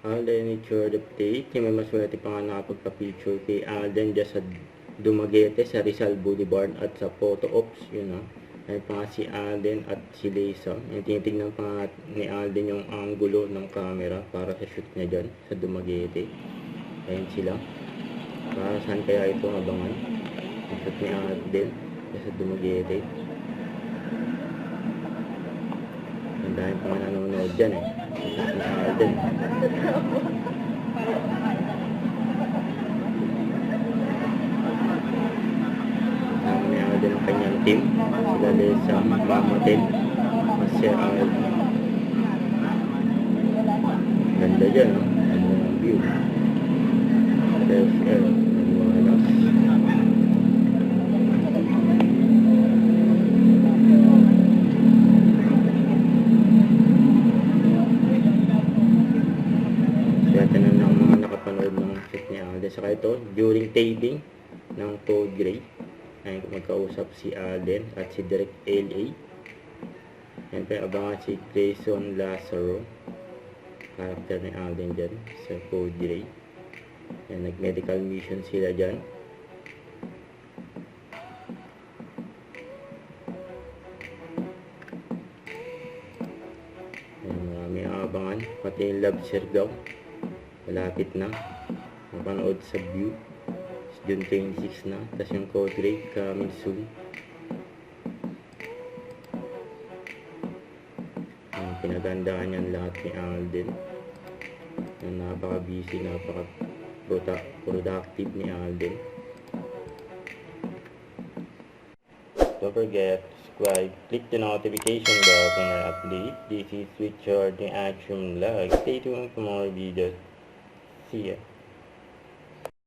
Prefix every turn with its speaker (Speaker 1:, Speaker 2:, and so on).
Speaker 1: Alden, it's your update. May maswerte pa nga nakapagpa-picture kay Alden dyan sa Dumaguete, sa Rizal Boulevard at sa photo ops, yun na. Ay pa nga si Alden at si Lisa. Yung tinitignan pa nga ni Alden yung angulo ng camera para sa shoot niya dyan sa Dumaguete. Ayun sila. Para saan kaya ito abangan? Yung shoot ni Alden sa Dumaguete. Ang dahil pa nga nanonood dyan eh. Shoot ni Alden. Din ang kanyang team, sila din sa Mamatin, Sir Al. Ganda dyan, no? Ano ang view? Fresh air, maliwalas. Swerte na ng mga nakapanood ng shoot niya. Saka ito, during taping ng Code Grey, ay magkausap si Alden at si Direk LA. Siyempre abangan si Grayson Lazaro, character ni Alden dyan sa Code Grey. Nag-medical mission sila dyan. Marami abangan, pati yung Love Sirgaw malapit na mapanood sa view. June 26 na. Tapos yung Code Grey coming soon. Pinagandaan yan lahat ni Alden. Napaka-busy, napaka-productive ni Alden. Don't forget, subscribe, click the notification bell for more update. This is Richard, the Action Vlog. Stay tuned for more videos. See ya.